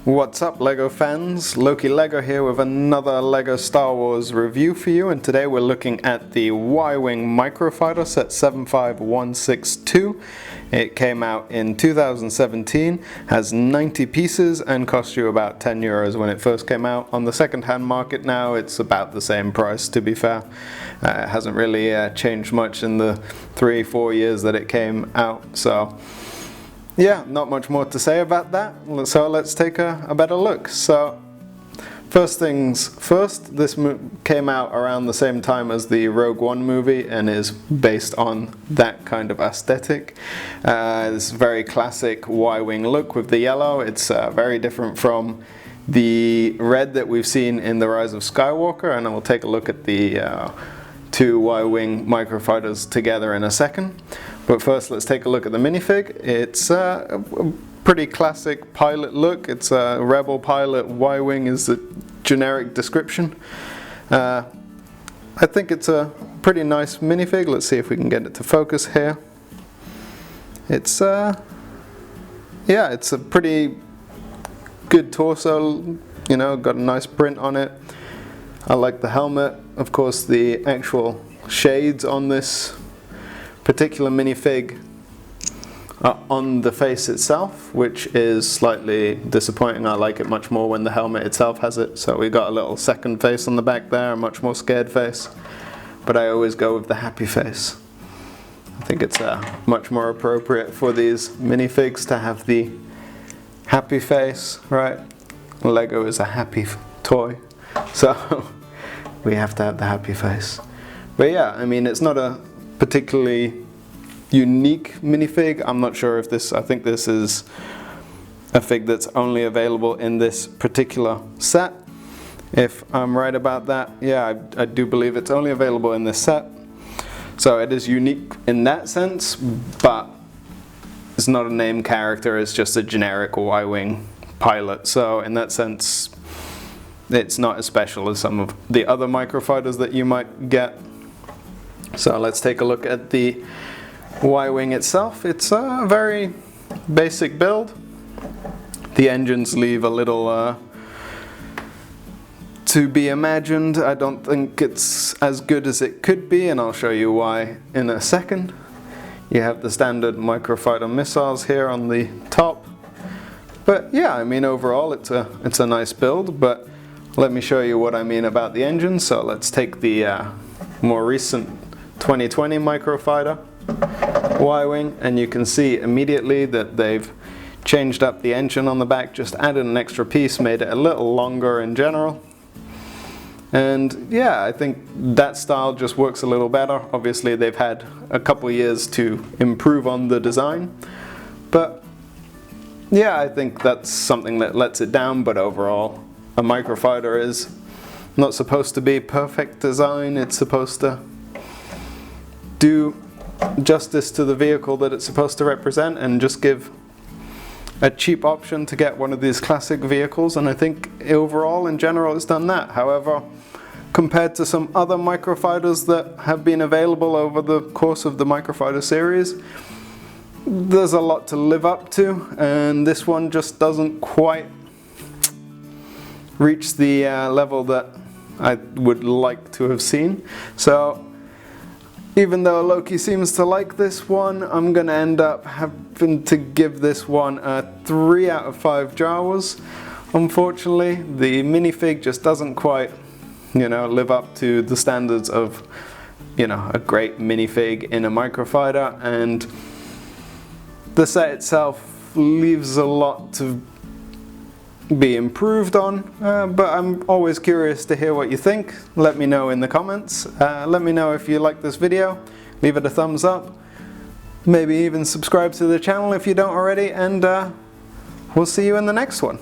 What's up LEGO fans, Loki LEGO here with another LEGO Star Wars review for you, and today we're looking at the Y-Wing Microfighter set 75162. It came out in 2017, has 90 pieces and cost you about 10 euros when it first came out. On the second-hand market now it's about the same price, to be fair. It hasn't really changed much in the 3-4 years that it came out, so yeah, not much more to say about that, so let's take a better look. So, first things first, this came out around the same time as the Rogue One movie and is based on that kind of aesthetic. This very classic Y-Wing look with the yellow. It's very different from the red that we've seen in The Rise of Skywalker, and I will take a look at the two Y-Wing Microfighters together in a second. But first let's take a look at the minifig. It's a pretty classic pilot look. It's a rebel pilot. Y-Wing is the generic description. I think it's a pretty nice minifig. Let's see if we can get it to focus here. It's yeah, it's a pretty good torso, you know, got a nice print on it. I like the helmet. Of course, the actual shades on this particular minifig are on the face itself, which is slightly disappointing. I like it much more when the helmet itself has it. So we got a little second face on the back there, a much more scared face. But I always go with the happy face. I think it's much more appropriate for these minifigs to have the happy face, right? Lego is a happy toy, so we have to have the happy face. But yeah, I mean, it's not a particularly unique minifig. I'm not sure if this, I think this is a fig that's only available in this particular set. If I'm right about that, yeah, I do believe it's only available in this set. So it is unique in that sense, but it's not a named character, it's just a generic Y-Wing pilot. So in that sense, it's not as special as some of the other microfighters that you might get. So let's take a look at the Y-Wing itself. It's a very basic build. The engines leave a little to be imagined. I don't think it's as good as it could be, and I'll show you why in a second. You have the standard microfighter missiles here on the top. But yeah, I mean, overall it's a nice build, but let me show you what I mean about the engine. So let's take the more recent 2020 Microfighter Y-Wing, and you can see immediately that they've changed up the engine on the back, just added an extra piece, made it a little longer in general. And yeah, I think that style just works a little better. Obviously they've had a couple years to improve on the design, but yeah, I think that's something that lets it down. But overall, a microfighter is not supposed to be perfect design. It's supposed to do justice to the vehicle that it's supposed to represent and just give a cheap option to get one of these classic vehicles, and I think overall in general it's done that. However, compared to some other microfighters that have been available over the course of the Microfighter series, there's a lot to live up to, and this one just doesn't quite reach the level that I would like to have seen. So even though Loki seems to like this one, I'm going to end up having to give this one a 3 out of 5 Jawas. Unfortunately, the minifig just doesn't quite, you know, live up to the standards of, you know, a great minifig in a microfighter, and the set itself leaves a lot to be improved on, but I'm always curious to hear what you think. Let me know in the comments. Let me know if you like this video. Leave it a thumbs up. Maybe even subscribe to the channel if you don't already, and we'll see you in the next one.